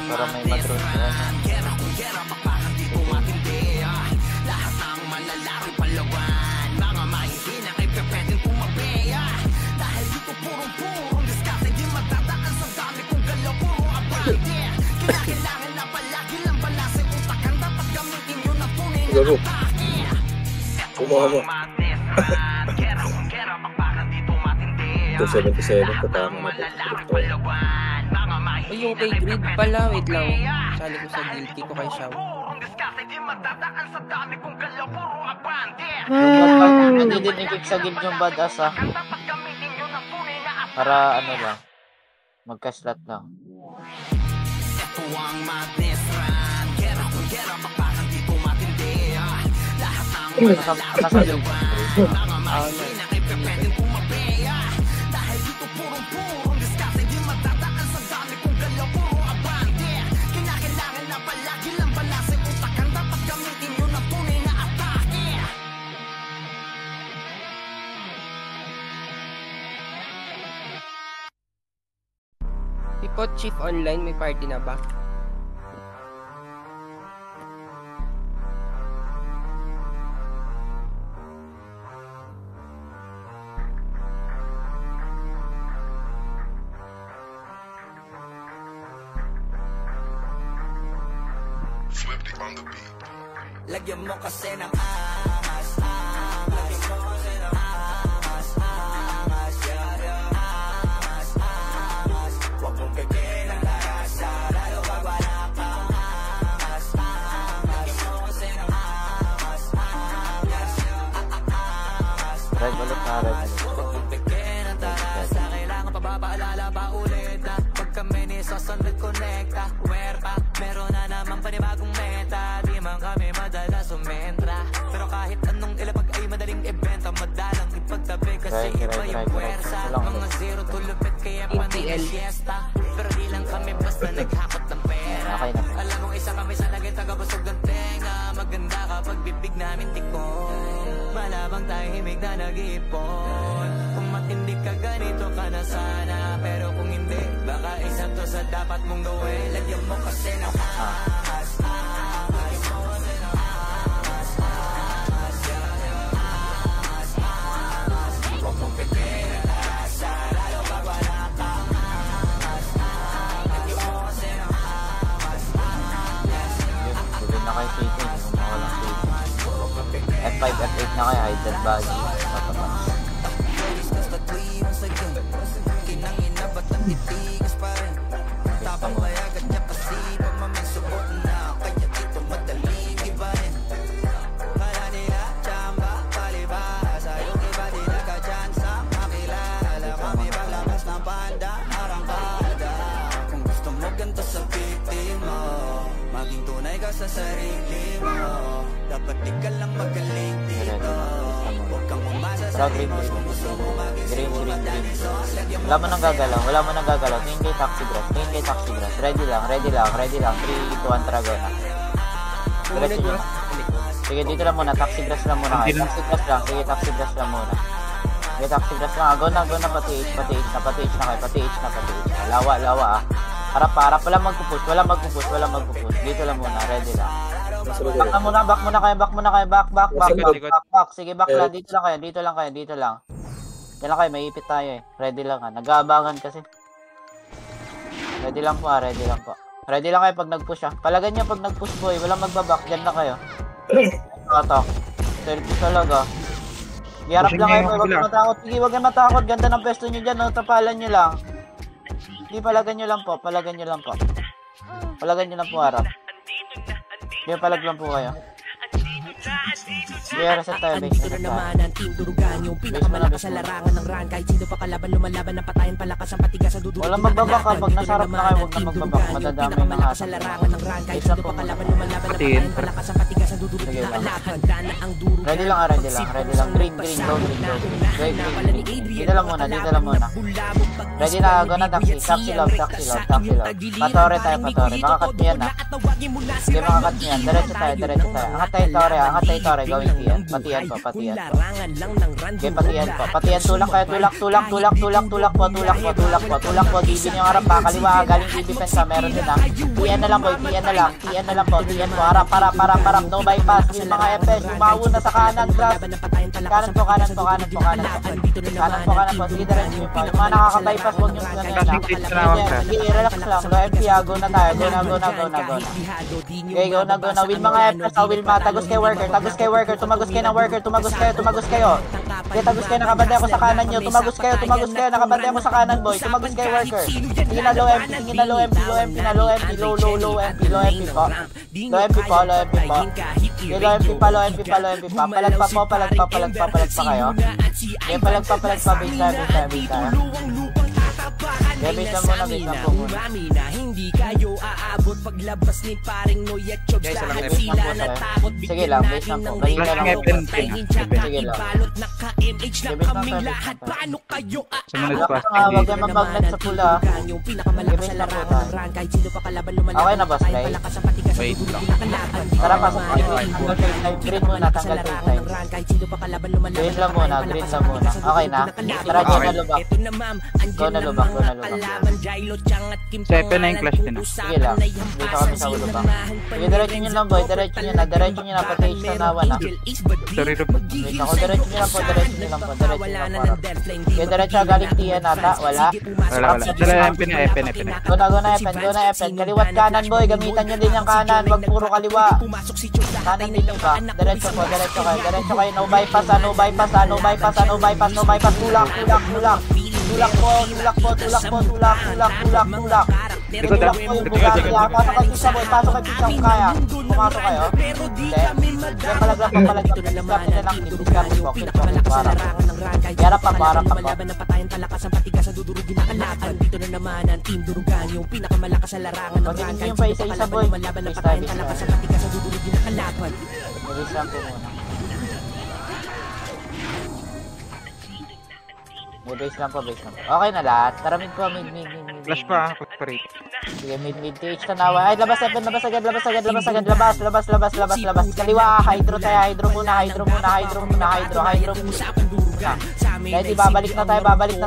Para may matron na. Lahat ng malalaki palawan, mga mahihina kay pwedeng pumabeya. Dahil dito purong diskarte, di matatakan sa dami kong galaw, puro abante. Kinakailangan na palagi lang balasin utakan, dapat gamitin yun ang tunay na atake. Kumuha mo. 277 katama na ito. Ay, yung kay Grid pala. Wait lang. Sali ko sa guilty ko kay Shaw. Hindi din ikik sa guild yung badass ah. Para ano lang. Magka-slot lang. Ito ang madness run. Gera kung gera, bakbakan dito matindi. Lahat ng Nasa guild. mga mahihina kay pwedeng pumabeya. Dahil dito purong diskarte, di matatakan sa dami kong galaw, puro abante. Kinakailangan na palagi lang balasin utakan, dapat gamitin yun ang tunay na atake. Ipot Chief Online, may party na ba? Lagyan mo kasi ng angas, angas. Lagyan mo kasi ng angas, angas. Angas, angas. Huwag mong pipin ang larasa, lalo pag wala kang angas, angas. Lagyan mo kasi ng angas, angas. Angas. Red ulit na red. Huwag mong pipin ang tarasa, kailangan pa ba paalala pa ulit na pag kami ni Sosonod Connecta, Huerta, meron na naman panibagong meta. Di man kami madalas sumentra, pero kahit anong ilapag ay madaling ibenta, madalang ipagtabi kasi iba yung puwersa. Mga zero tulupit kaya panay na siesta, pero di lang kami basta naghakot ng pera. Alam mong isa kami sa naging tagabusog ng tenga, maganda kapag bibig namin tikon, malabang tahimik na nag-iipon. Kung matindi ka ganito ka na sana, pero kung hindi, baka isa to sa dapat mong gawin. Lagyan mo kasi ng angas, angas. Lagyan mo kasi ng angas, angas. Angas, angas. Huwag mong pipin ang larasa, lalo pag wala kang angas, angas. Lagyan mo kasi ng angas, angas. Hindi na kayo safety. Hindi mo walang safety. F5, F8 na kayo. Hidden body. Matapas. Kinangina ba't ang titigas pa rin? Tapang mayagat niya pasipag, mamigsubok na kanya dito madaling ibahin. Kala nila tsamba, palibasa, yung iba di nagka-tsansa makilala. Kami paglabas ng panda, arangkada. Kung gusto mo ganito sa pitin mo, maging tunay ka sa sarili mo. Dapat di ka lang magaling dito. Huwag kang umasa sa limos kung gusto mo maging madali sos. Wala mo nang gagalaw. Wala mo nang gagalaw. Tingin kay Taxi Grass. Tingin kay Taxi Grass. Ready lang. Ready lang. Ready lang. 3, 2, 1, Dragona. Diretso nyo. Sige, dito lang muna. Taxi Grass lang muna kayo. Taxi Grass lang. Sige, Taxi Grass lang muna. Sige, Taxi Grass lang. Go na, go na. Pati H na kayo. Pati H na. Lawa, lawa ah. Harap. Wala magpupush. Dito lang muna. Ready lang. Back muna kayo. Back. Sige, back lang. Dito lang kayo. Dito lang. Yan lang kayo, may ipit tayo eh. Ready lang ha. Nag-aabangan kasi. Ready lang po. Ready lang kayo pag nag-push ha. Palagan nyo pag nag-push boy. Walang magbaback. Diyan na kayo. Atak. Selfie talaga. Iharap lang kayo. Huwag na matakot. Sige, huwag na matakot. Ganda ng pesto nyo dyan. No? Tapalan nyo lang. Hindi, palagan nyo lang po. Palagan nyo lang po harap. Sige, palag lang po kayo. Kaya reset tayo, base na naman ang team durugan yung pinakamalakas sa larangan ng run. Kahit sino pa kalaban lumalaban ng patayan palakas ang patigas sa dudugo. Walang magbabak ha, pag nasarap na kayo huwag na magbabak. Madadami ng sa larangan ng run. Kahit sino pa kalaban lumalaban ng patayan palakas ang patigas sa dudugo. Handa na ang durugan. Ready lang. Green. Dito lang muna. Ready na, go na taxi love. Patore tayo. Makakat niyan ha. Sige, makakat niyan. Diretso tayo. Angat tayo tore ha. angat territory, gawin TN. Patian po, patian po. Okay, patian po. Patian, tulak kayo, tulak po. DB yung harap pa, kaliwa, galing defense ka, meron din TN na lang boy, TN na lang po, harap, no bypass, yung mga FS, umawo na sa kanan, grass. Kanan po. Sige, diretso nyo po. Yung mga nakaka-bypass, huwag nyo sige, relax lang. Low MP, go na tayo. Go na. Okay, go na. Will mga FS, will mga tagos kay worker. Tumagos kayo ng worker. Tumagos kayo. Okay, tagos kayo, nakabanda ako sa kanan nyo. Tumagos kayo, nakabanda ako sa kanan boy. Tumagos kayo worker. Sige na low MP na, low MP po. Low MP po. Okay, low MP pa. Palag pa kayo. Okay, palag pa, base time. Base lang po muna. Hindi kayo aabot paglabas ni paring Noy at Chobs lahat sila natakot. Sige lang, base lang po. Sige lang. Balot naka-MH na kaming lahat. Paano kayo Huwag kayo mag-magnet sa pula. yung pinakamalakas sa larangan ng run kahit sino pa kalaban lumalaban. Okay na boss, right? Wait lang. Tara, pasok. Green muna, tanggal time. Green lang muna. Okay na. Tara, go na lubak. Go na lubak. Seven na yung clash din. Sige lang. Dito kami sa lubak. Sige, diretso nyo lang boy. Diretso nyo na. Pati sa nawa na. Sorry, Rob. Wait ako, diretso nyo lang po. Sige, diretso galing TN ata. Wala. Dala MP na. Go na FN. Kaliwat kanan boy. Gamitan nyo din yung kanan. Wag puro kaliwa. Kanan din ba? Diretso kayo. No bypass. Tulak po. Pasok kayo pizza boy. Pasok kayo pizza kung kaya. Pumasok kayo. Kaya palaglang pa. Discard po. Harap pa. Dito na naman ang team Durugan, yung pinakamalakas sa larangan ng rank. Yung pa isa boy. Release lang po muna. Base lang po. Okay na lahat. Tara mid po. Flash pa. Parade. Sige, mid TH tanawa. Ay, labas agad. Labas. Kaliwa, hydro muna. Ready, babalik na tayo. Balik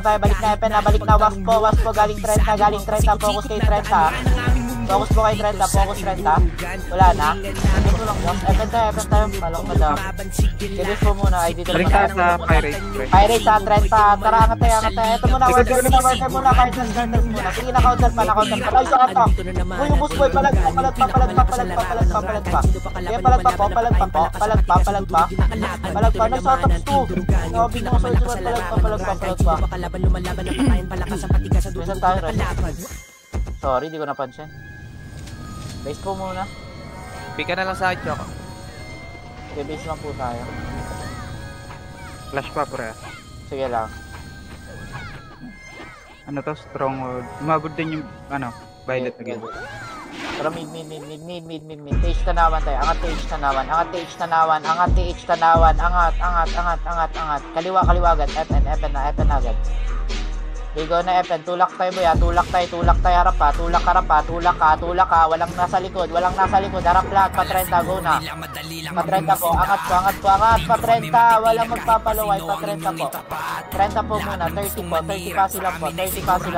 na. Was po. Galing 30. Focus kay 30. Focus po kay 30. Wala na. Dito lang. Epen tayo. Malong ka daw. Kilis po muna. Ay, dito Balik tayo sa Pirate sa 30. Tara, angat tayo. Ito muna, worker muna. Kahit na-starters muna. Sige, na-counter pa. Ay, saka to. Uy, ubus boy. Palag pa. Sige, palag pa. Nag-shot-ups 2. Sabi mo sa usual, palag pa. Bisa tayo, sorry, di ko napansin. Base po muna. Pika na lang sa akin, Choco. Okay, base lang po tayo. Flash pa, pre. Sige lang. Ano to? Stronghold. Umabot din yung, violet again. Pero mid. TH tanawan tayo. Angat TH tanawan. Angat. Kaliwa agad. FN agad. Bigo na FN. Tulak tayo boy. Tulak tayo harap pa. Tulak ka. Walang nasa likod. Harap lahat. Pa 30. Go na. Pa 30 po. Angat po. Pa 30. Walang magpapaluway. Pa 30 po. 30 po muna. 30 po. 30 pasi lang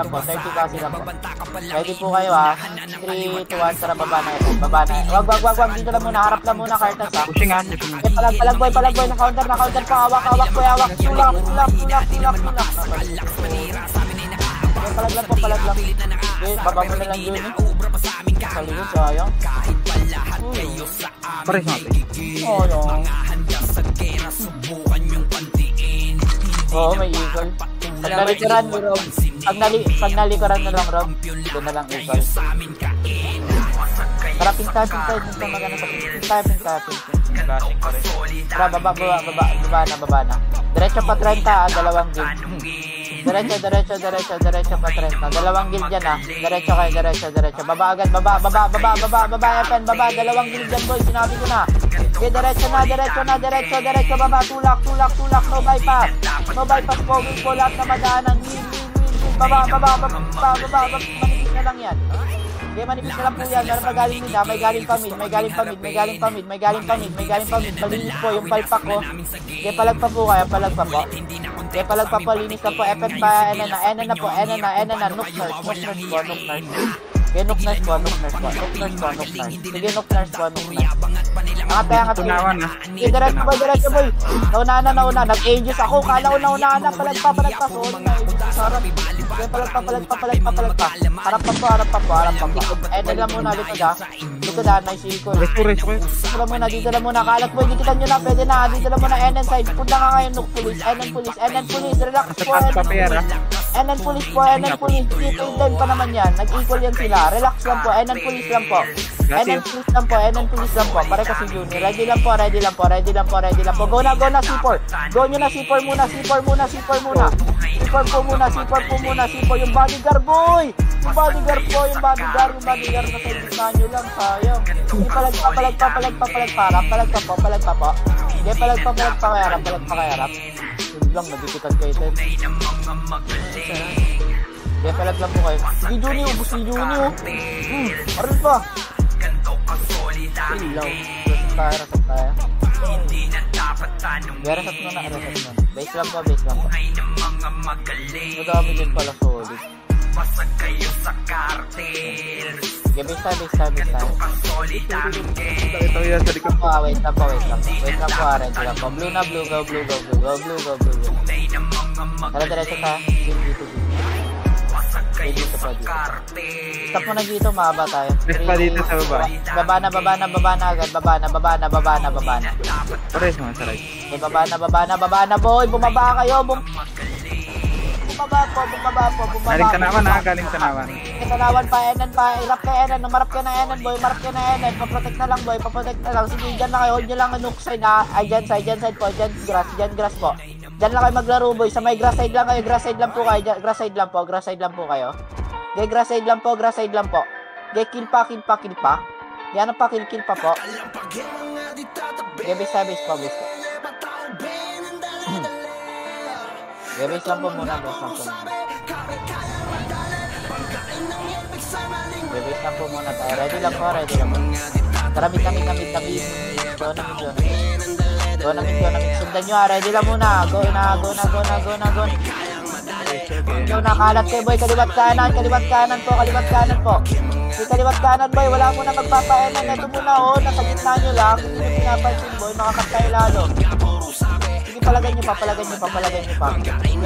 po. Ready po kayo ha. 3, 2, 1. Tara, baba na. Wag. Dito lang muna. Harap lang muna. Cartas ha. Pushing ha. Palag boy. Na-counter pa. Hawak boy. Tulak. Palag lang. Okay, baba mo na lang yun eh. Saligod, sayang. Pares natin. Oo, may eagle. Pag nalikuran na lang, Rob. Doon na lang eagle. Tara, pintahin. Minsan magana sa pintahin. Flashing pa rin. Tara, baba na. Diretso pa 30, dalawang guild. Diretso pa 30. Dalawang guild dyan ha. Diretso. Baba agad, baba, FN, baba. Dalawang guild dyan boy, sinabi ko na. Okay, diretso na. Baba, tulak. No bypass po. Win po lahat na madaanan. Win. Baba. Manigit na lang yan. Okay, manipis na lang po yan. Meron pa galing nila. May galing pa mid. May galing pa mid. May galing pa mid. May galing pa mid. May galing pa mid. Palinis po yung palpak ko. Okay, palag pa po kayo. Palag pa po. Okay, palag pa po. Linis na po. Epen pa. Ena na po. Ena na. Nook nurse po. Nook nurse. Okay, nook nurse po. Sige, nook nurse po. Angat. Tunawan na. Okay, diretso boy. Nauna. Nag-ages ako. Kala ko nauna na. Palag pa. Sorry na. Sarap. Okay, palag pa. Harap pa po. Ena lang muna. Likod ha. Nice equal. Dito lang muna. Kalat boy. Dikitan nyo na. Pwede na. Dito lang muna. NN side. Punta ka ngayon. Nook police. NN police. Relax po. NN police po. Keep in line pa naman yan. Nag-equal yan sila. Relax lang po. NN police lang po. Pare kasi Juni. Ready lang po. Go na C4. Go nyo na C4 muna. C4 po muna. Yung bodyguard boy. Yung bodyguard na sa gitna nyo lang. Sayang. Hindi palag pa. Palag pa po. Hindi palag pa kaya harap. Yun lang. Nagkikitan kayo din. Hindi palag lang po kayo. Sige Juni. Ubus ni Juni. Aral pa. Ilaw. Rasat tayo. Rasat mo na. Base lang po. Madami din pala solid. Base tayo. Ito yan sa likod. Wait lang po. Ready lang po. Blue na. Go. Tara, diretso ka. Dito pa dito. Stop mo na dito, mahaba tayo. Rest pa dito sa baba. Baba na agad. Baba na. Pares mo sa right. Okay, baba na boy. Bumaba kayo. Bumaba po. Galing Tanawan. Tanawan pa, NN pa. Irap ka NN. Marap ka na NN boy. Paprotect na lang boy. Sige, dyan na kayo. Hold nyo lang ang nook side ha. Ay, dyan side po. Dyan grass po. Dyan lang kayo maglaro boy. Sa may grass side lang kayo. Grass side lang po kayo. Grass side lang po. Okay, kill pa. Yan ang pa, kill pa po. Okay, base po. Okay, base lang po muna. Okay, base lang po muna tayo. Ready lang po. Tara, mid. Go na mid. Sundan nyo ha. Ready lang muna. Go na. Go na. Kalat kayo boy. Kaliwat kanan po. May kaliwat kanan boy. Wala mo na magpapainan. Ito muna oh. Nasa gitna nyo lang. Hindi nyo pinapansin boy. Makakantay lalo. Sige, palagan nyo pa. Sige,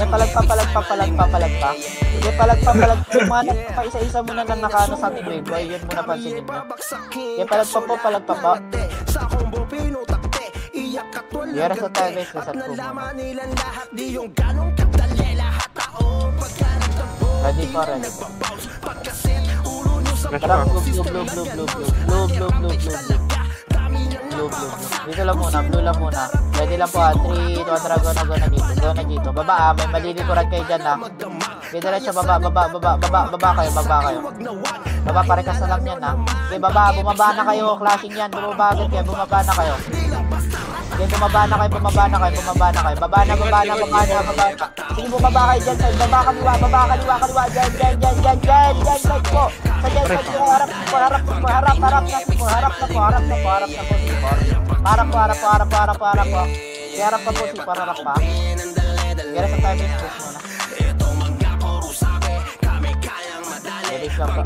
palag pa. Sige, palag pa. Mga pa-isa-isa muna na nakaano sa ating wave boy. Yun muna pansinin nyo. Sige, palag pa po. Yara sa tayo guys, resat po muna. Ready po. Tara, blue. Dito lang muna, blue lang muna. Ready lang po ha, 3, 2, 1, go na dito. Baba ha, may malilikuran kayo dyan ha. Okay, diretso, baba kayo. Baba, parekas na lang yan ha. Okay, bumaba na kayo, clashing yan, bumaba na kayo. Okay, bumaba na kayo. Baba na. Sige, bumaba kayo dyan, side. Baba kaliwa. Dyan, side po. Sa dyan, side po. Harap na po. Harap na po. Harap pa po si Pararap pa. Kaya sa time is push muna. Ready lang po.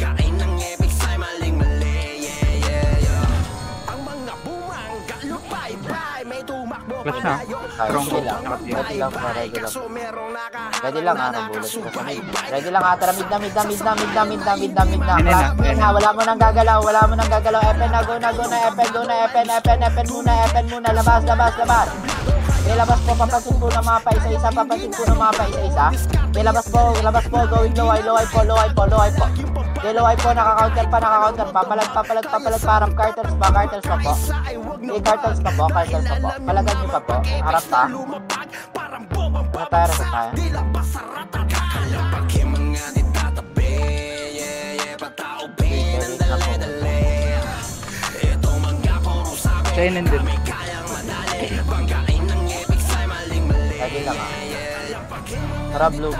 Plus na. Strong Ready lang ha, nabulat ko sa mid. Ready lang ha, tara mid na. Wala mo nang gagalaw. Epen na, go na. Epen muna. Labas. Okay, labas po, papansin po ng mga pa-isa-isa. Okay, labas po, going low eye po. Okay, low eye po, naka-counter pa. Papalag, parang cartels pa po. Okay, cartels pa po. Palagan nyo pa po. Harap pa. Ano tayo, reset tayo. Kainin din. Ready lang ha. Tara, blue.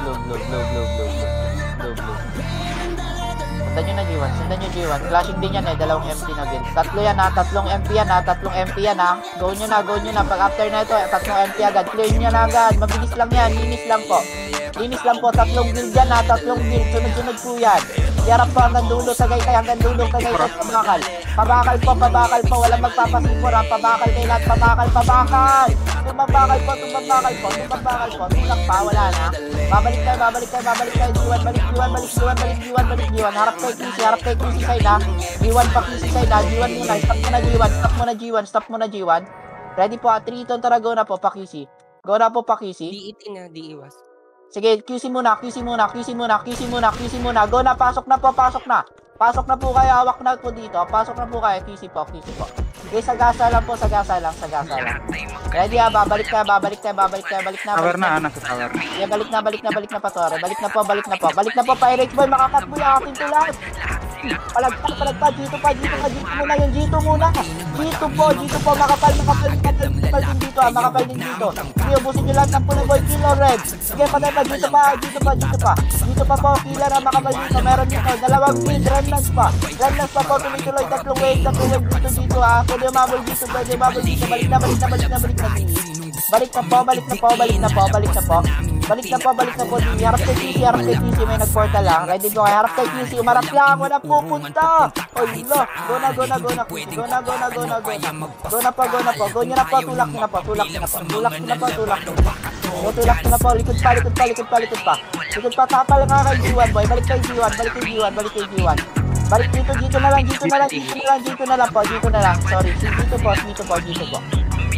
Sundan nyo na G1. Sundan nyo G1. Clashing din yan eh. Dalawang empty na guild. Tatlo yan ha. Tatlong empty yan ha. Tatlong empty yan ha. Go nyo na. Go nyo na. Pag after na ito, tatlong empty agad. Clear nyo na agad. Mabilis lang yan. Linis lang po. Linis lang po. Tatlong guild yan ha. Tatlong guild. Sunod-sunod po yan. Yarap po hanggang dulo. Sagay kayo hanggang dulo. Sagay kayo. Pabakal. Pabakal po. Pabakal po. Walang magpapasipura. Pabakal kayo lahat. Pabakal. Pabakal. Tumbabakal po. Tumbabakal po. Tumbabakal po. Tulak pa. Wala na. Babalik tayo. Babalik tayo. Babalik tayo. G1. Balik G1. Balik G1. Balik G1. Balik G1. Harap tayo QC. Harap tayo QC side ha. G1 pa QC side ha. G1 muna. Stop muna G1. Stop muna G1. Stop muna G1. Ready po. 3 itong tara. Go na po. Pa QC. Go na po pa QC. DET na, iwas. Sige, QC muna, QC muna, QC muna, QC muna, QC muna. Go na, pasok na po, pasok na. Pasok na po kayo, hawak na po dito. Pasok na po kayo, QC po, QC po. Okay, sagasa lang po, sagasa lang. Ready ha, babalik tayo, balik na. Tower na, nasa tower. Yeah, balik na pa, Tore. Balik na po, Pirates Boy, makakat mo yung aking tulas. Palagpa, dito muna yung dito muna. Dito po, makapal din dito ha, makapal din dito. Sige, ubusin nyo lahat ng puno boy, killer red. Sige, patay pa, dito pa po, killer ha, makapal dito, meron dito, dalawang feed, remnants pa po, tuloy-tuloy, tatlong wave dito ha, pwede umabol dito, balik na po, harap kay QC, may nag-portal lang, ready po kayo, harap kay QC, umarap lang, wala pupunta, go na, go na po, likod pa, tapal nga kay G1 boy, balik kay G1, balik dito na lang po, sorry,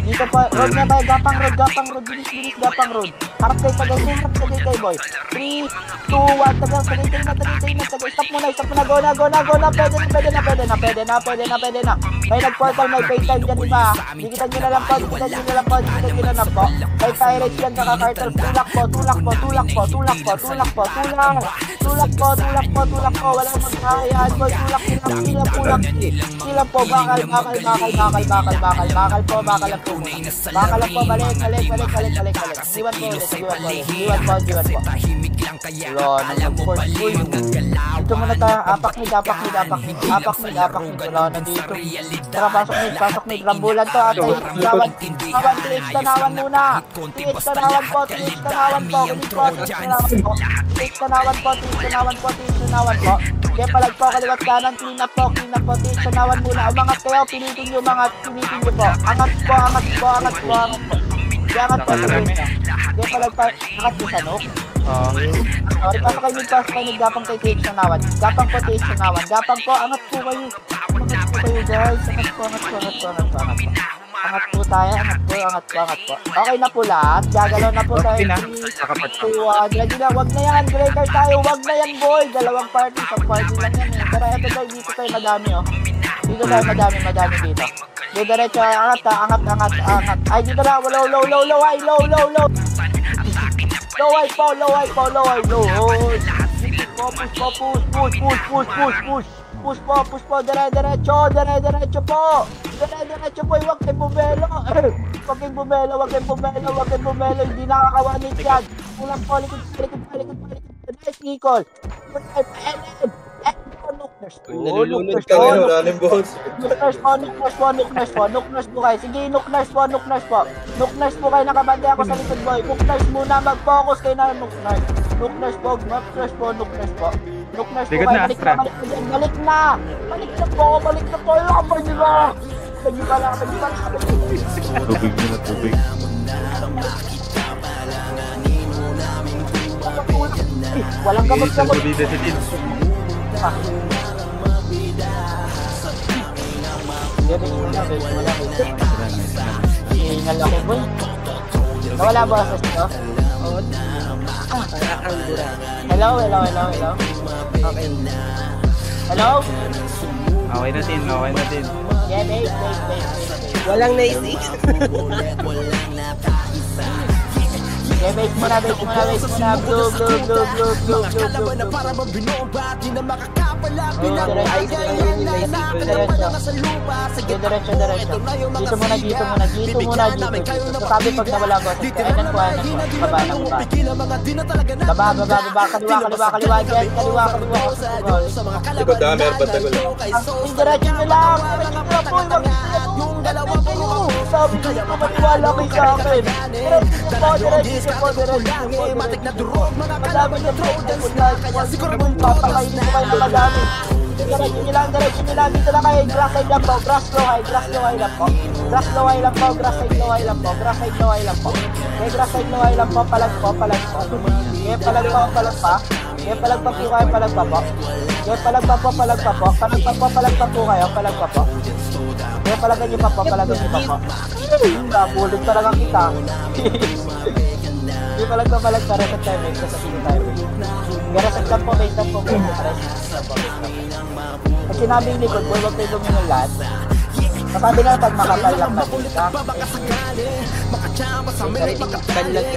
dito po, road na tayo, gapang road, bilis, gapang road. Harap kayo, tagay kayo boy. 3, 2, 1, tagay na. Stop muna, go na, pwede na. May nag-portal, may pay time dyan, diba? Dikitan nyo na lang po. May pirates yan, saka cartel, tulak po. Walang magkakayaan boy, tulak. Sila po, bakal po. Bakal po, balik. Iwan po. Wala, nag-force full. Dito muna tayo, apak mid. Wala na dito. Tara, pasok mid. Rambulan to, atay. TH tanawan muna. TH tanawan po. Kaya palag po, kaliwat kanan, clean up po. TH tanawan muna. Umangat kayo, pilitin nyo po. Angat po. Angat po. Kaya palag pa, angat po sa nok. Sorry, pasok kayo mid, gapang kay TH tanawan. Gapang po, angat po kayo guys. Angat po tayo. Okay na po lahat. Gagalaw na po tayo. 3, 2, 1. Ready na. Wag na yan. Breaker tayo. Wag na yan, boy. Dalawang party. Pag-party lang yan eh. Pero eto tayo. Dito tayo madami oh. Dito tayo madami dito. Dito diretso. Angat. Ay, dito na. Low. Ay, low. Low ay po. Push po, dire-diretso po. Huwag kayong bumelo. Hindi nakakawanit yan. Ulang po, likod. Nice, Nicole. Nalulunod ka ngayon, running balls. Nook nurse po kayo. Sige, nook nurse po. Nook nurse po kayo, nakabanda ako sa likod boy. Nook nurse muna, mag-focus kayo na nook nurse. Nook nurse po. Nook nurse po kayo, balik na po. Laban nyo na. Tubig. Walang gamot. Hingal ako boy. Nawala ba sa ito? Hello. Okay. Hello? Okay natin. Yeah, wait. Walang naisip. Okay, base muna. Blue. Para mabinomba, di na makakapala. Diretso. Dito muna. Sabi pag nawala ko, kainan ko. Baba ng baba. Baba. Kaliwa dyan. Kaliwa. Likod ha, meron pa tagal. Diretso nyo lang. Yung dalawang kayo. Sabi ko, maniwala kayo sa akin. Diretso po. Matik na durog, mga kalaban na Trojans na. Kaya siguro mong papakainin ko kayo na madami. Diretso nyo lang. Dito na kayo. Grass side lang po. Grass low high lang po. Grass side low high lang po. Okay, grass side low high lang po. Palag po. Okay, palag pa. Okay, palag pa po kayo. Palag pa po. Palag pa po. Kaya palagan nyo pa po. Bulit talaga kita. Hindi palag pa. Reset tayo. Sa sino tayo. Reset lang po. Base lang po. Pag sinabing likod, huwag kayo lumingon lahat. Masabi na pag makapal lang makita. Teka lang.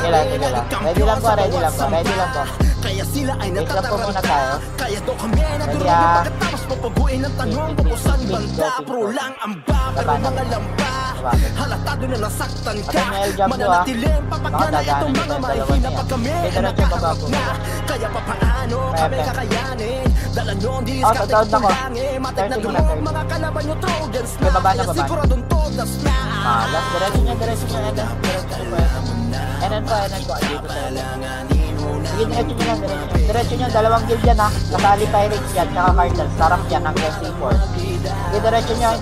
Ready lang po. Kaya sila ay natatara muna tayo. Kaya do kami na durog pagkatapos papaguin ang tanong kung saan banda. Pro lang ang ba, pero mga lamba halatado na nasaktan ka. Mananatilim papagmana itong mga mahihina pag kami nakahawak na. Kaya papaano kami kakayanin. Dala nyo ang diskarte kung langin. Matik na durog mga kalaban nyo Trojans na. Kaya siguradong todas na. Last diretso nyo. Enan po. Dito tayo. Sige, diretso nyo. Dalawang guild yan ha. Kasali Pirates yan, tsaka Cartels. Sarap yan ang SC4. Sige, diretso nyo.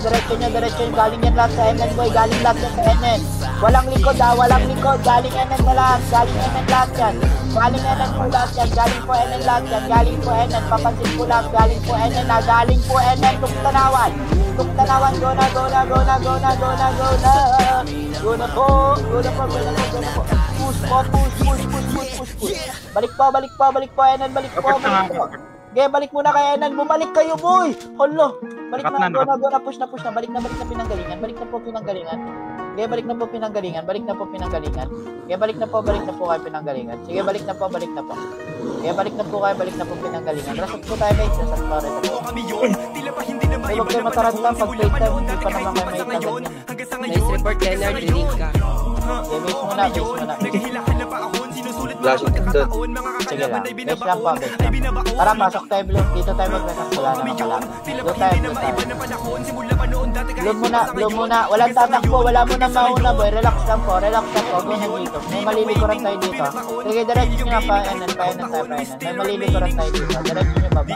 Galing yan lahat sa NN boy. Galing lahat yan sa NN. Walang likod ha. Galing NN na lahat. Galing NN lahat yan. Galing po NN lahat yan. Papansin po lang. Galing po NN na. Tuktanawan. Go na. Push. Balik po. Enan, balik po. Okay, balik muna kay Enan. Bumalik kayo, boy. Holo. Balik na. Go na. Push na. Balik na pinanggalingan. Okay, balik na po pinanggalingan. Okay, balik na po kayo pinanggalingan. Sige, balik na po. Okay, balik na po pinanggalingan. Rasot po tayo, guys. Rasot po. Huwag kayo mataranta pag playtime. Hindi pa naman kayo may tagal. Nice report, Leonard. Rinig ka. Okay, base muna. Flashing doon. Sige lang. Base lang po. Tara, pasok tayo, Blue. Dito tayo mag-renas. Wala naman kalaban. Blue muna. Walang tatakbo. Wala mo na mauna, boy. Relax lang po. Go na dito. May malilikuran tayo dito. Sige, diretso nyo na pa. May malilikuran tayo dito. Diretso nyo baba.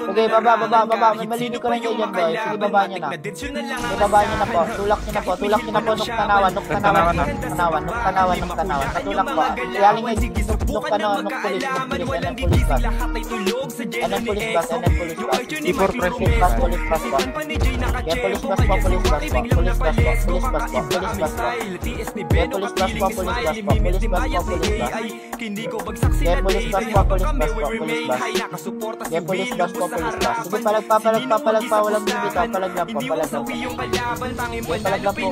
Okay, baba. May malilikuran kayo dyan, boy. Sige, baba nyo na. Po. Tulak nyo na po. Nuktanawan. Patulak po. Galing ay nuk police bus. Before press Police bus po. Yeah, police bus po. Sige, palag pa. Walang bibita. Palag lang po. Palag lang po.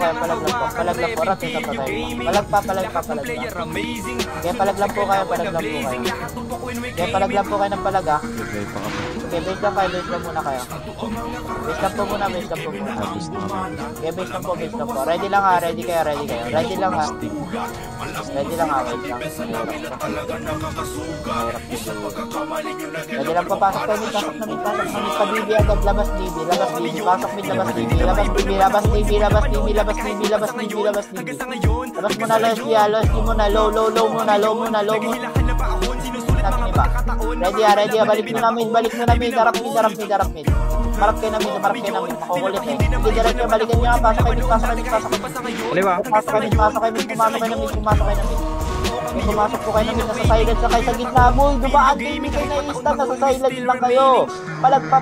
Palag lang po. Rato sa patay. Palag pa. Kaya palag lang po kayo. Kaya palag lang po kayo ng palag ha. Okay, base lang muna kayo. Base lang po muna. Kaya base lang po. Ready lang ha. Ready kayo. Ready lang ha. Wait lang. Ready lang po. Pasok na mid. Pa-DB agad. Labas DB. Pasok mid. Labas DB. Labas muna. Leslie muna. Low muna. Natin iba. Ready ha. Balik mo na mid. Harap mid. Marap kayo na mid. Makukulit eh. Sige, diretso. Balikan nyo ha. Pasok kayo mid. Kaliwa. Pumasok kayo na mid. Pumasok po kayo na mid. Nasa silent sa kayo sa gitna mo. Dumaan kayo kayo na instant. Nasa silent lang kayo. Palag pa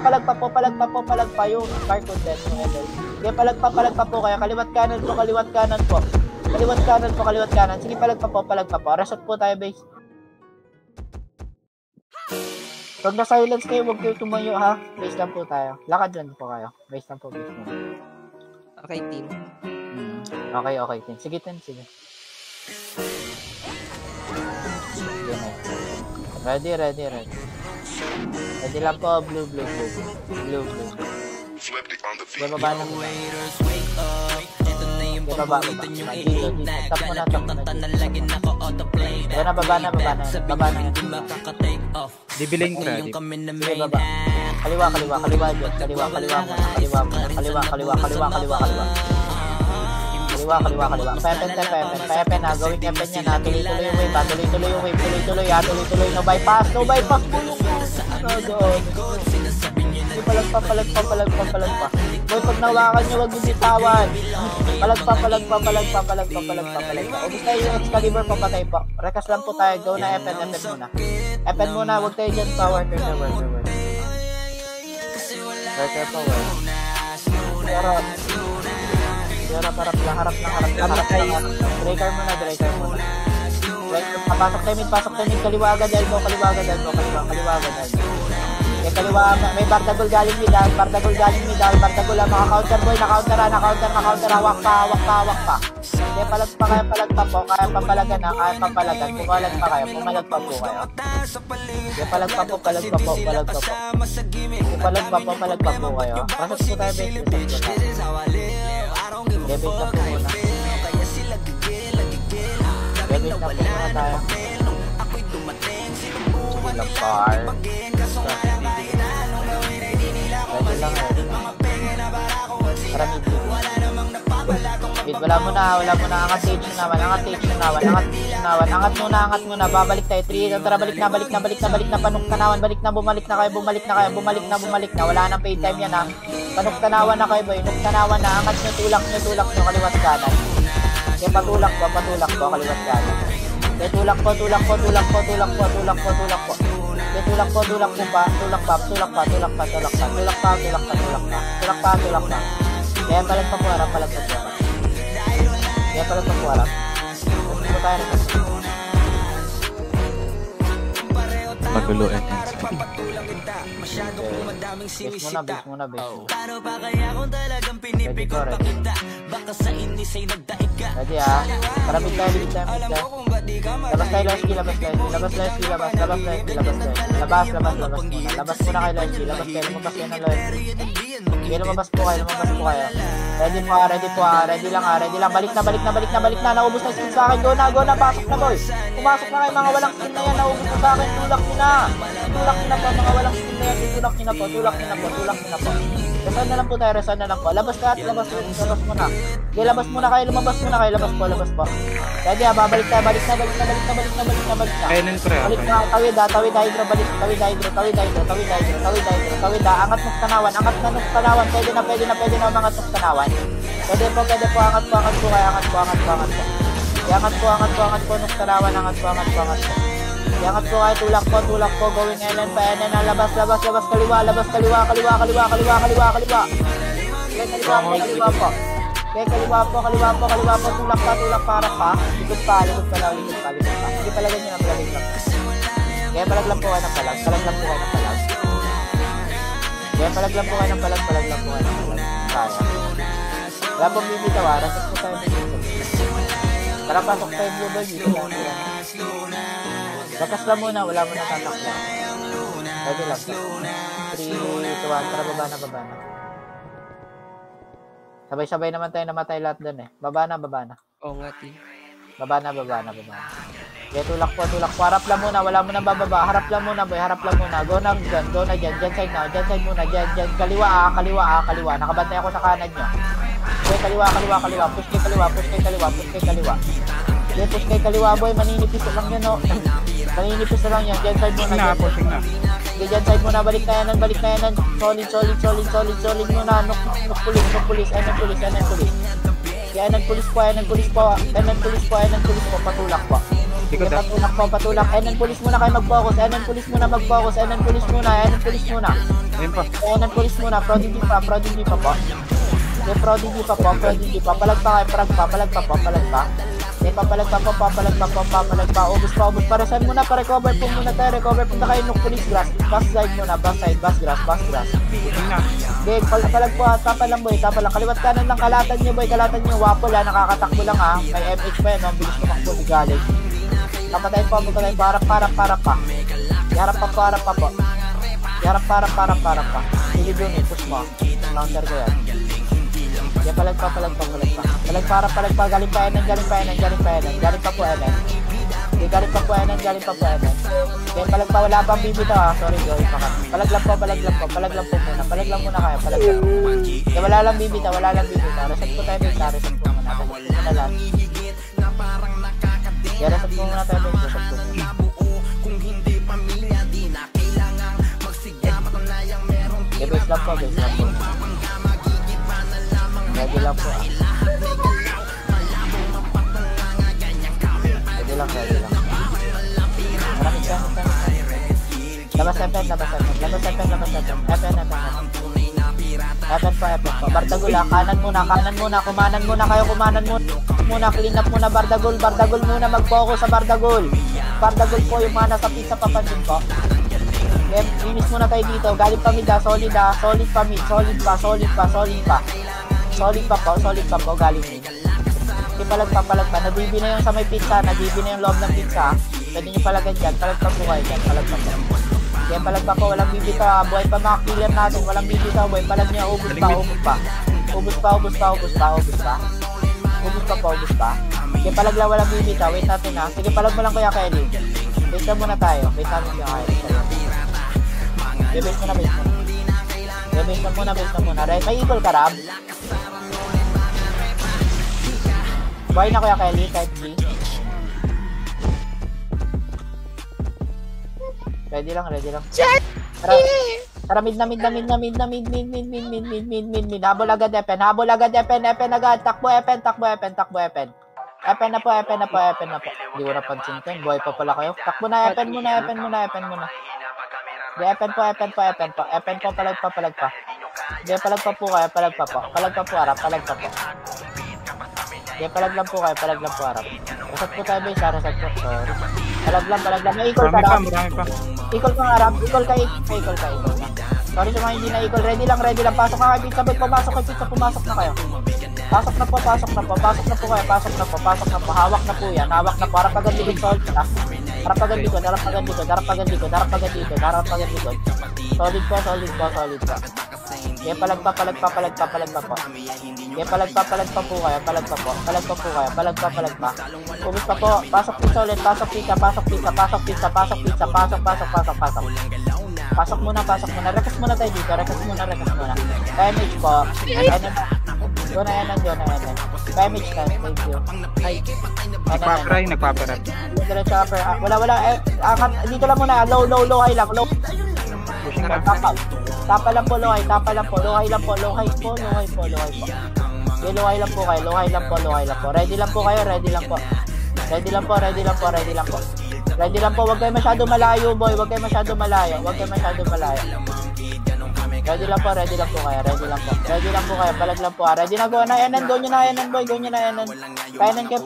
yung car content mo. Kaya palag pa po kayo. Kaliwat kanan po. Sige, palag pa po. Resort po tayo, base. Pag na-silence kayo, huwag kayo tumayo ha. Base lang po tayo. Lakad lang po kayo. Base lang po. Okay, team. Okay, team. Sige, team. Sige. Sige na. Ready. Ready lang po. Blue. Sige, baba na. Sige, baba. Dito. Tap mo na. Sige na, baba na. Dibilin ko ready. Sige, baba. Kaliwa dyan. Kaliwa muna. Pepen na. Gawin Pepen niya na. Tuloy yung wave. Tuloy. No bypass po yung doon. Palagpa. Boy, pag nawakan nyo, huwag nyo bitawan. Palagpa. Ubus tayo yung Excalibur, papatay po. Rekas lang po tayo. Go na Epen muna. Epen muna, huwag tayo dyan power. Worker power. Harap lang. Breaker muna. Pasok tayo mid. Kaliwa agad, elbow. Kaliwa, may Bardagol galing mid. Bardagol lang, maka-counter boy. Na-counter. Hawak pa. Kaya palag pa po. Kaya papalagan. Pumalag pa kayo. Kaya palag pa po. Palag pa po kayo. Pasok po tayo base. Debit na po muna. Tayo. Lapar. Wala mo na. Angat muna. Babalik tayo. 3. Tara, balik na. Bumalik na. Wala nang pay time yan, ha. Panok tanawan na kayo, boy. Angat nyo, tulak nyo. Kaliwat kanan. Kaya patulak po. Kaliwat kanan. Kaya tulak po. Kaya palag pa po harap. Magulo and Base muna. Paano pa kaya kung talagang pinipikot pakita? Baka sa inis ay nagdaig ka. Ready, ha? Karapit tayo. Labas tayo, Lensky. Labas muna. Labas muna kayo, Lensky. Lumabas kayo ng Lensky. Sige, lumabas po kayo. Ready lang. Balik na. Naubos na skill sa akin. Go na. Pasok na, boy. Pumasok na kayo, mga walang skill na yan. Naubos na sa akin. Tulak nyo na po. Mga walang skill na yan. Tulak nyo na po. Resan na lang po. Labas muna. Okay, labas muna kayo. Lumabas po. Ready, ha? Babalik na. Balik na. Kailan pre? Balik na. Tawid hydro. Tawid, ha? Angat ng tanawan. Pwede na umangat ng tanawan. Pwede po. Angat po kayo. Angat po. Nung tanawan. Angat po. Angat po kayo. Tulak po. Going LN pa. Labas. Kaliwa. Okay, kaliwa po. Tulak para pa. Likod pa. Sige, palagan nyo ng palag lang. Kaya palag lang po kayo ng palag. Kaya. Wala pong bibitaw, ha? Rasak po tayo dito. Tara, pasok tayo blue ball dito. Lakas lang muna, wala mo na tatakla. Ready lang. 3, 2, 1, tara, baba na. Sabay-sabay naman tayo namatay lahat dun, eh. Baba na. Oo nga, team. Baba na. Kaya tulak po. Harap lang muna, wala mo nang bababa. Harap lang muna, boy. Go na dyan. Dyan side muna. Dyan. Kaliwa. Nakabantay ako sa kanan nyo. Okay, kaliwa. Push kay kaliwa. Okay, push kay kaliwa, boy. Maninipis lang yan, no. Dyan side muna. Pushing na. Okay, dyan side muna. Balik na yanan. Solid muna. Nuk pulis. NN pulis. Kaya NN pulis po. Patulak po. Patulak. NN pulis muna kayo mag-focus. NN pulis muna. Ayun pa. NN pulis muna. Prodigy pa po. Okay, Prodigy pa. Palag pa. Okay, papalag pa. Ubus pa. Resign muna, pa-recover po muna tayo. Recover punta kayo ng police grass. Back side muna, back grass. Okay, papalag po. Tapa lang boy. Kaliwat kanan lang, kalatan nyo boy. Wapo lang, nakakatakbo lang ha. May MH pa yun, bilis tumakbo ni Galing. Kapatay po, harap pa. Harap pa po. Harap pa. Sige dun eh, push mo. Counter ko yan. Kaya palag pa. Palag pa. Galing pa NN. Galing pa po NN. Galing pa po NN. Kaya palag pa, wala pang bibito ha. Sorry, Joey. Palag lang po muna. Palag lang muna kayo. Kaya wala lang bibito. Reset po tayo dito. Reset po muna lang. Kaya reset po muna tayo dito. Okay, base lang po. Ready lang po. Maraming dyan. Labas FN. FN po. Bardagul kanan muna. Kumanan muna. Clean up muna Bardagul muna. Mag-focus sa Bardagul. Bardagul po yung mga nasa pizza papansin po. Okay, finish muna tayo dito. Galing pa mid solid pa mid. Solid pa po, galing mid. Okay, palag pa. Nadibi na yung sa may pizza, nadibi na yung loob ng pizza. Pwede nyo palagyan dyan, palag pa po kayo dyan, palag pa po. Okay, palag pa po, walang bibito ha. Buhay pa mga killer natin, walang bibito. Buhay palag nyo, ubus pa. Okay, palag lang, walang bibito. Wait natin ha. Sige, palag mo lang Kuya Kelly. Wait lang muna tayo. Wait natin yung Kelly. Okay, base muna. Right, may equal ka, Rab? Buhay na Kuya Kelly, type G. Ready lang. Tara, mid. Habol agad, FN agad. Takbo, FN. FN na po. Hindi ko napansin ko. Buhay pa pala kayo. Takbo na, FN muna. FN po, palag pa. Hindi, palag pa po kayo, palag pa po, harap. Hindi, palag lang po harap. Reset po tayo, base, reset po, sorry. Palag lang, may equal ka, harap. Equal ka, harap, equal ka. Sorry sa mga hindi na equal, ready lang, pasok na kayo, pizza, pumasok na kayo. Pasok na po kayo, hawak na po yan, harap agad likod, solid ka. Harap agad likod. Solid po. Kaya palag pa po. Kaya palag pa po kayo. Palag pa. Ubus pa po. Pasok pizza ulit. Pasok pizza. Pasok muna. Request muna tayo dito. Damage po. Go na yan. Damage ka. Thank you. Nagpaparay. Wala. Dito lang muna. Low, high lang. Low. Tapa lang po. Low high po. Okay, low high lang po kayo. Ready lang po. Ready lang po. Huwag kayo masyado malayo, boy. Ready lang po kayo. Palag lang po. Ready na, go na NN. Go nyo na NN, boy. Penen kayo.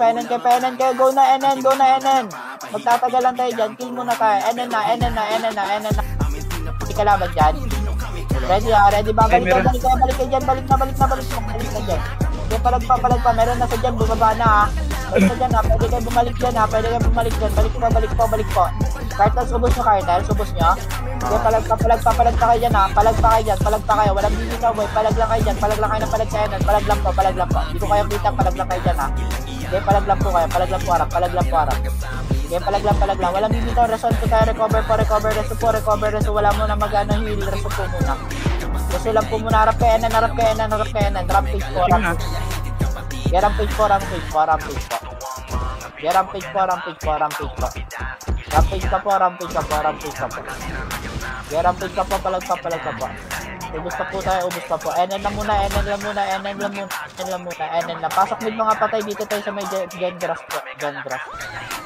Go na NN. Magtatagal lang tayo dyan. Kill muna tayo. NN na. Hindi kalaban dyan. Ready ba? Balik ka dyan. Balik na dyan. Okay, palag pa. Meron na sa dyan. Bumaba na ha. Balik na dyan ha. Pwede kayo bumalik dyan. Balik po. Cartels, ubos nyo. Okay, palag pa kayo dyan ha. Palag pa kayo. Walang bibitaw boy. Palag lang kayo dyan. Palag lang sa NN. Palag lang po. Hindi ko kayo kita. Palag lang kayo dyan ha. Okay, palag lang po kayo. Palag lang po harap. Okay, palag lang. Walang bibitaw. Reson po tayo. Recover. Reso. Wala mo na mag-ano heal. Reso po muna. Reso lang po muna. Harap kayo NN. Drop page po. Rampage po. Palag pa. Ubus pa po. NN lang muna. Pasok mid mga patay dito tayo sa may gen grass.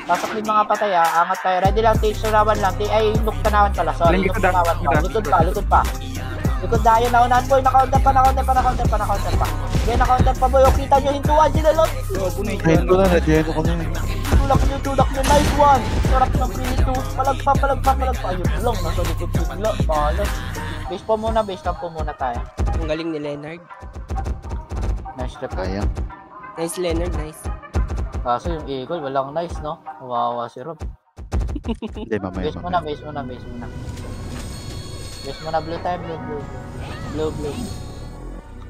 Pasok mid mga patay ha. Angat tayo. Ready lang, take surawan lang. Ay, look tanawan pala. Sorry, look tanawan pa. Likod pa. Likod tayo, naunahan boy, na-counter pa. Okay, na-counter pa boy, o kita nyo, hintuan sila lot. Hinto na, nadyan ko na. Tulak nyo, nice one. Sarap ng pinito, palagpa. Ayun lang, nasa likod sila, balas. Base camp po muna tayo. Ang galing ni Leonard. Nice trip. Kaya. Nice, Leonard, nice. Kaso yung Eagle, walang nice, no? Kawawa si Rob. Hindi, mamaya. Base muna. Base muna, blue tayo, blue.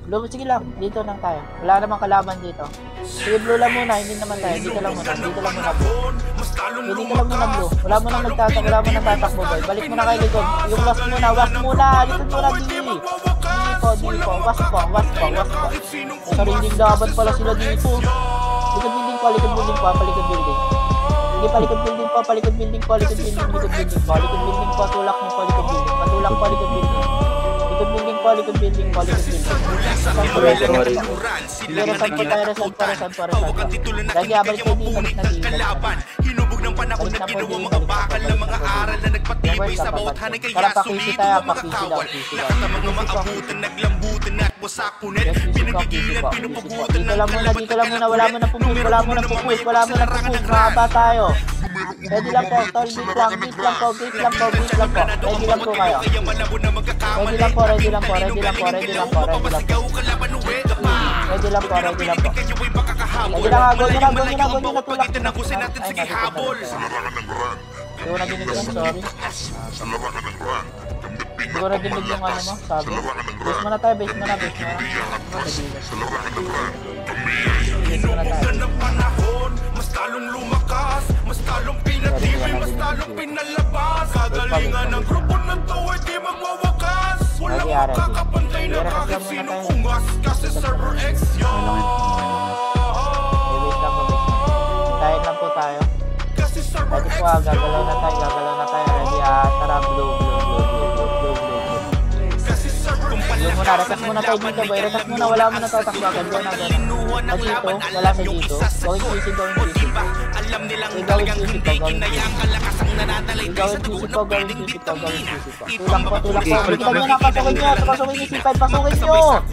Blue, sige lang, dito lang tayo. Wala namang kalaban dito. Sige, blue lang muna, hindi naman tayo. Dito lang muna, blue. Dito lang muna, blue. Wala mo nang tatakbo, boy. Balik mo na kay likod. Yung was muna. Likod muna, dito. Was po. Sariling laban pala sila dito. Likod building pa, palikod building. Hindi, palikod building pa, tulak mo pa, likod building. Resan po. Lagi abalik kayo dito, balik na dito. Hinubog ng panahon na ginawang abakal ng mga aral na nagpatibay sa bawat hanay kaya sulido ang mga kawal. Lahat ng mga maabutan, naglambutan at wasakunet. Pinagigilan, pinupugutan. Dito lang muna, wala mo na pupush. Mahaba tayo. Ready lang po, tol, beat lang po. Ready lang po kayo. Ready lang po. Ready lang, go nyo na, tulak. Hindi ko na dinig yan, sorry. Hindi ko na dinig yung ano mo, sabi. Base mo na tayo. Mas talong lumakas, mas talong pinatibay, mas talong pinalabas. Kagalingan ng grupo na to ay di magwawakas. Walang makakapantay na kahit sinong ungas. Kasi server X yun. Tayo lang po tayo. Ready po, gagalaw na tayo. Ready, tara, blue. Blue muna, rekas muna tayo dito, boy. Rekas muna, wala mo na tatakbakan. Dito, wala sa dito. Going easy. Alam nilang talagang hindi kinaya ang kalakas ang nananalay sa tuon ng piling di tamina. Tulak po. Bigyan nyo na, pasukin nyo C5, pasukin nyo.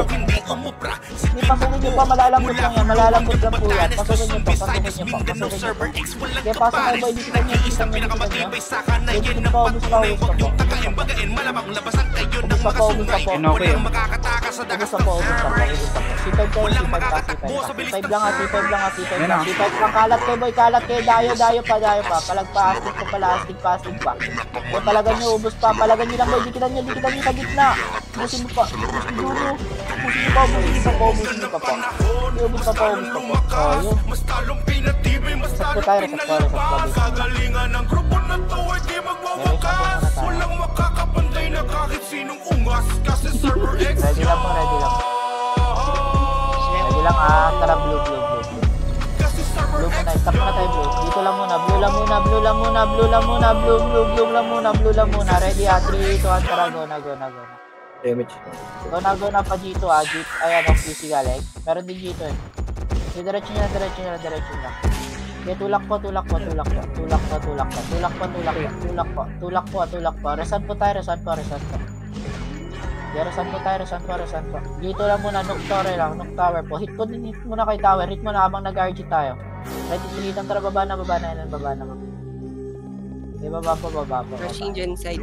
Hindi umubra. Hindi, pasukin nyo pa, malalambot lang po yan. Pasukin nyo pa. Kaya pasok kayo, boy, dito nyo. Isang pinakamatibay sa kanayan ng pagpunay. Huwag yung tagayin bagayin, malamang labasan kayo ng mga sungay. Walang makakatakas sa dagas ng walang makakatakbo sa bilis ng C5 lang, kalat kayo, dayo pa. Palastig pa. Kung palagan nyo, ubos pa. Palagan nyo lang, boy, dikitan nyo sa gitna. Ubusin mo pa. Ubusin mo pa po. Ubos pa po. Ayun. Resat po tayo. Kagalingan ng grupo na to ay di magwawakas. Walang makakapantay na kahit sinong ungas. Kasi server X Ready lang. Tara, blue. Blue muna, stop muna tayo, blue. Dito lang muna, blue lang muna. Ready, 3, 2, 1, tara, go na. Damage. Go na pa dito, Jeep. Ayan, ang PC galing. Meron din dito eh. Diretso nyo lang. Okay, tulak po. Resan po tayo. Resan po. Dito lang muna, Nook Tower po. Hit muna kay tower. Hit muna habang nag-RG tayo. Ready to hit ang tara, baba na. Okay, baba po. Crashing dyan side.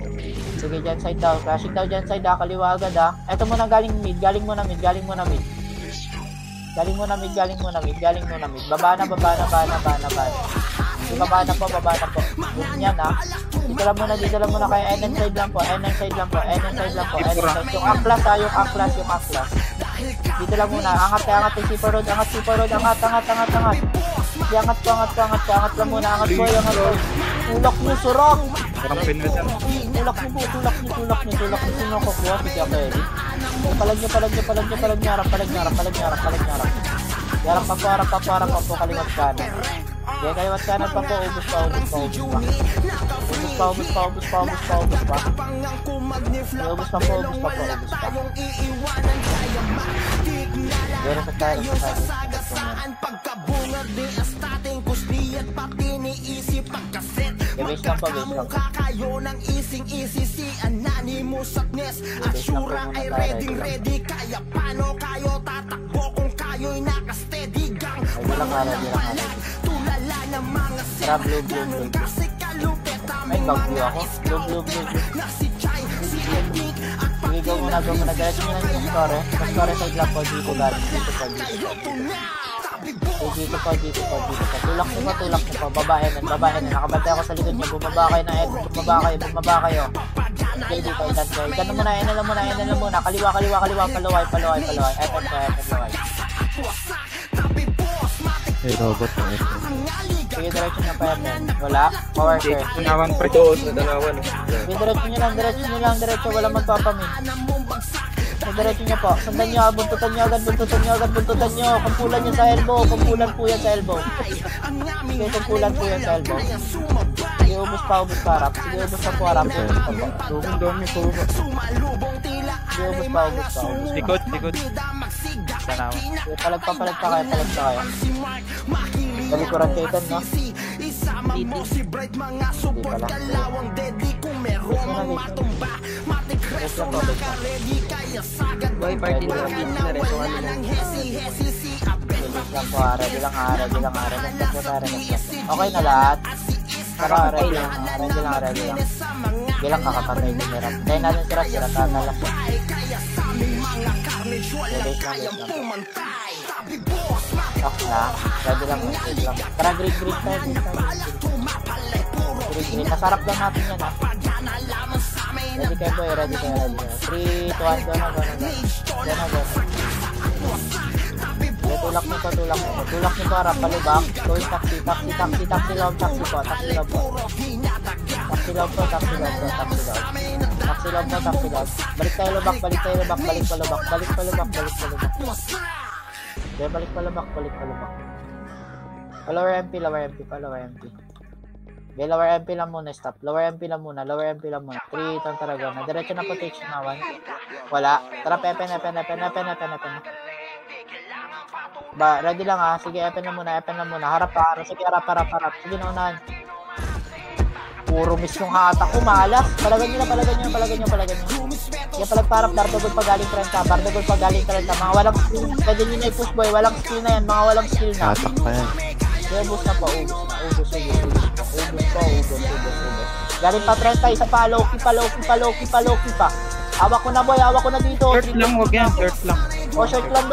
Sige, dyan side daw. Crashing daw dyan side, kaliwa agad Eto muna galing mid. Galing muna mid. Baba na. Baba na po. Good niyan Dito lang muna kay NN side lang po. Yung aklas yung aklas. Dito lang muna. Angat yung Super Road. Angat. Angat lang muna. Angat po. Tulak nyo, surok. Parang pinresan. Tulak nyo. Sino kukuha? Sige ako eh. Palag nyo. Harap pa po. Kaliwat kanan. Okay, kaliwat kanan pa po. Ubus pa. Ubus pa. Pero sa tayo. base lang po, base lang. Kayo ng easy si Anonymous at Ness. Asura ay ready. Kaya paano kayo tatakbo kung kayo'y nakasteady gang? Ready lang. Tulala ng mga Tara, blue. kasi kalupit Ay, bagyo ako. Blue. na si Chai, si Pink at Sige, go muna. Diretso nyo lang yung score. Sa score side lang po, dito galing. Dito po. Dito po. Tulak nyo po. Babae na. Nakabantay ako sa likod nyo. Bumaba kayo na Ed. Bumaba kayo. Okay, dito. Ikan na muna. Kaliwa. Paluway. Epen laway. May robot na ito. Sige, diretso nyo pa Epen. Wala. Power share. Tunawan pre. Ito, sa tanawan. Sige, diretso nyo lang. Wala magpapamin. Diretso nyo po. Sundan nyo. Buntutan nyo agad. Kumpulan nyo sa elbow. Kumpulan po yan sa elbow. Sige, kumpulan po yan sa elbow. Sige, ubus pa harap. Sige, ubus pa po harap. Lugong dami po ba? Sige, ubus pa. Likod. Tanawan. Sige, palag pa kayo. Balikuran kayo ito, no? Hindi pala. Boy, party na kami na rin. Ready lang. Okay na lahat. Tara, ready lang. Hindi lang kakapatay din nila. Kaya natin sira tatala. Okay na. Ready lang. Tara, green tayo. Green. Nasarap lang natin yan, ha. Ready kayo, boy. 3, 2, 1, go na. Tulak nyo to harap, palibak. Going taxi loob po. Taxi loob. Balik tayo lubak. Balik palubak. Balik palubak. Lower MP. Okay, lower MP lang muna, stop. Lower MP lang muna. 3, itong Tarragona. Diretso na po take nawan. Wala. Tara, Epen. Ready lang, ha. Sige, Epen na muna. Harap. Sige, harap. Sige, naunahan. Puro miss yung hata ko, malas. Palagan nyo. Sige, palagparap. Bardagol pa galing 30. Mga walang skill. Pwede nyo na i-push, boy. Walang skill na yan. Mga walang skill na. Hatak pa yan. Sige, ubus na po. Ubus. Galing pa 30. Isa pa. Low key pa. Hawak ko na, boy. Dito. Short lang, wag yan. Short lang. Short lang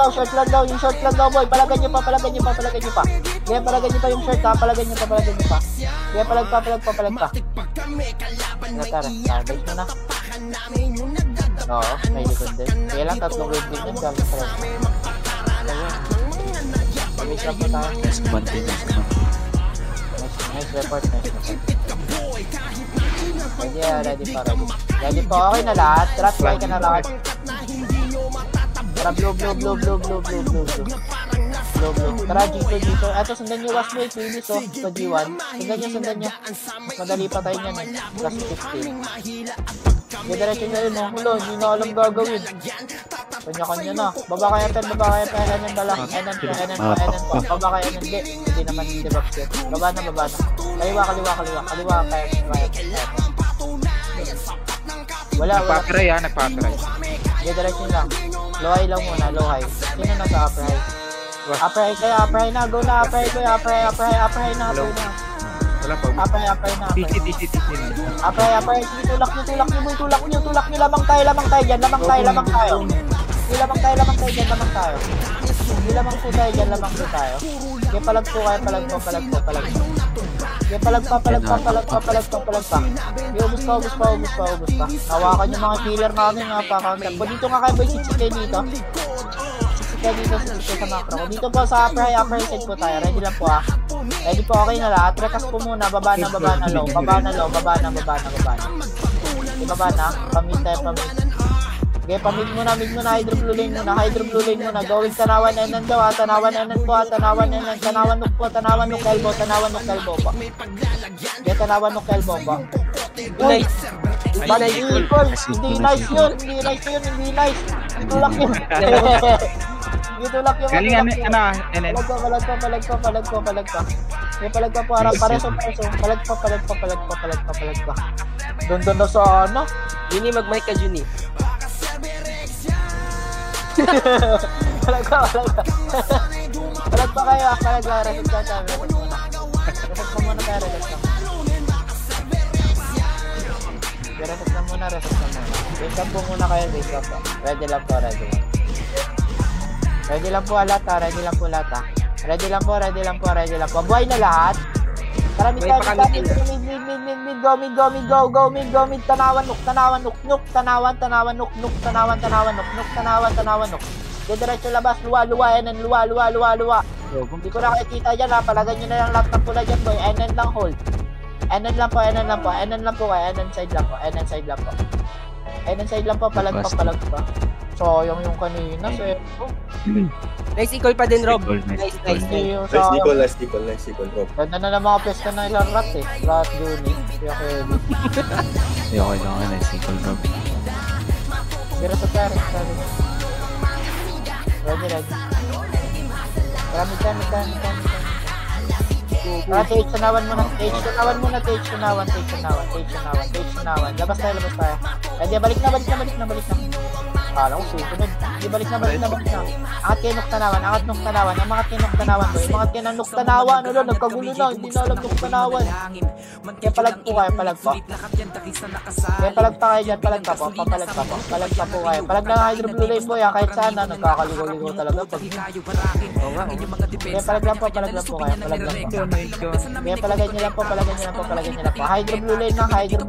daw. Yung short lang daw, boy. Palagan nyo pa. Sige, palagan nyo pa yung short, ha. Palagan nyo pa. Sige, palag pa. Tara. Base mo na. Oo, may likod din. Kaya lang, 3 grade din yun. Galing sa red. Base lang po tayo. Nice report. Ready po. Okay na lahat. Try ka na lahat. Tara, blue. Tara, G2. Eto, sundan nyo was play, please, oh. Sa G1. Sundan nyo. Madali pa tayo nyan, eh. Plus 15. Diretso nyo yun, oh. Hulo, hindi na alam gagawin. Kanya-kanya na. Baba kaya pen. Enan pa lang. Enan pa. Baba kaya pen. Hindi naman debug yun. Baba na. Kaliwa. Kaya. Wala. Nagpapray. Diretso lang. Low high lang muna, low high. Sino na sa upper high? Upper high na, go na, upper high na. Wala pa. Upper high na. DC. Upper high, tulak nyo, lamang tayo dyan. Lamang tayo. Hindi lamang tayo. Okay, palag po kayo, palag po. Okay, palag pa. Okay, ubus pa. Hawakan yung mga killer namin, nga pa. Dito nga kayo, boy, 60k dito. 60k sa macro. Dito po sa upper high side po tayo. Ready lang po, ha. Ready po, okay na lahat. Rekas po muna, baba na low. Baba na. Okay, baba na. Pamit tayo. Okay, pamit muna, hydro blue lane muna. Going tanawan enan daw, ha. Tanawan enan. Tanawan nuk elbow po. Okay, tanawan nuk elbow po. Nice. Hindi nice yun. Tulak yun. Gitulak yung Galing ano, Ellen. Palag pa. May palag pa po, harap, pareso. Palag pa. Doon na sa ano? Juni, mag-mic ka, Juni. Palag pa. Palag pa kayo, palag pa, reset ka tayo. Reset ka muna tayo, reset ka muna. Wait lang po muna kayo, wait lang po. Ready lang po. Ready lang po lahat ha. Ready lang po. Buhay na lahat. Tara, mid, go, mid, tanawan, nuk. Diretso labas, luwa, NN, luwa. Hindi ko na nakikita dyan ha, palagan nyo na lang lahat ng pula dyan boy, NN lang hold. NN lang po kayo, NN side lang po, palag pa. Sayang yung kanina, Nice equal pa din, Rob. Nice. Last equal, Rob. Ganda na ng mga pesta na ilang rat eh. Rat Juni. Kaya Kevin. Okay lang, nice equal Rob. Gira sa parents. Ready. Marami time. Stage tunawan muna. Labas tayo. Ready, balik na. Alam ko, susunod. Di balik na. Angat kayo nuktanawan. Angat kayo nuktanawan. Nagkagulo na. Hindi na alam nuktanawan. Kaya palag po kayo. Kaya palag pa kayo dyan. Palag pa po kayo. Palag na hydro blue lane boy. Kahit saan na. Nagkakaligaw-ligaw talaga. Kaya palag lang po kayo. Kaya palagay nyo lang po. Hydro blue lane lang. Hydro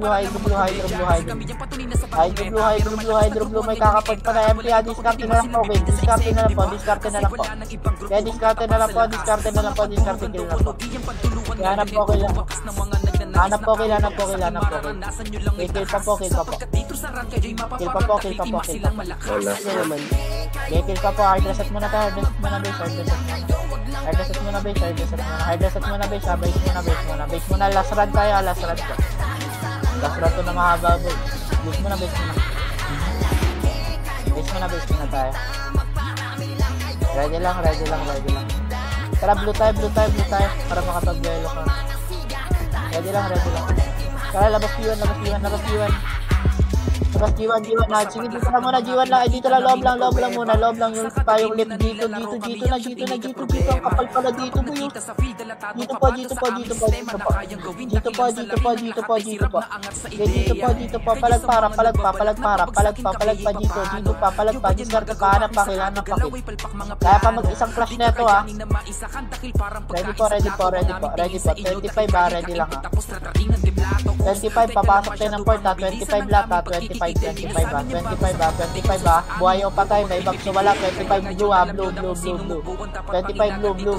blue. May kakapag pa na MP. Discarte na lang po. Diskarte na lang po. Kaya diskarte na lang po. Kaya hanap po kayo. Kill pa po. Kill pa po. Hard reset muna tayo. Base muna. Last run tayo. Last run to na mahaba. Base muna. Base muna tayo. Ready lang. Tara, blue tayo. Para makapag-yellow ka. Ready lang. Tara, labas G1. Sige, dito na muna, G1 lang. Dito lang, loob lang muna. Loob lang yung payong lip. Dito. Ang kapal pala dito, boy. Dito po. Palag pa. Discard pa, hanap pa, kailangan pa. Kaya pa mag-isang flash na ito, ha. Ready po. 25 ha, ready lang, ha. 25, papasok tayo ng port, ha. 25 lahat, ha. 25 ha. Buhay o patay, may bag so wala. 25 blue, ha. Blue. 25 blue.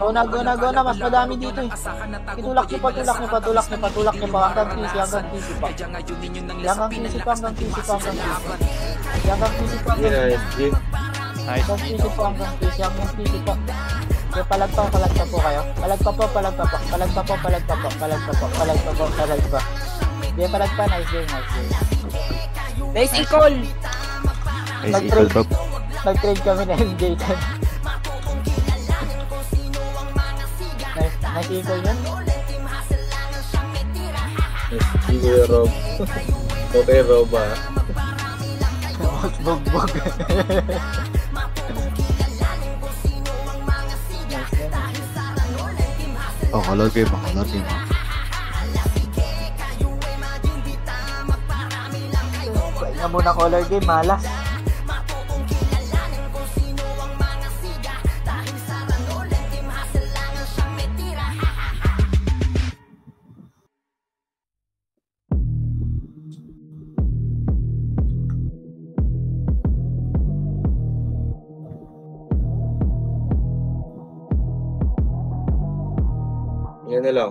Go na, mas madami dito, eh. Itulak niyo pa. Hanggang PC pa. Hanggang PC pa. Okay, palag pa po kayo. Palag pa. Hindi, palag pa. Nice game. Nice equal. Nice equal Rob. Nag-trade kami na MJ. Nice equal yun. Sige, Rob. Okay, Rob, ha. Bog. Color game. Kaya muna color game, malas. Yan na lang.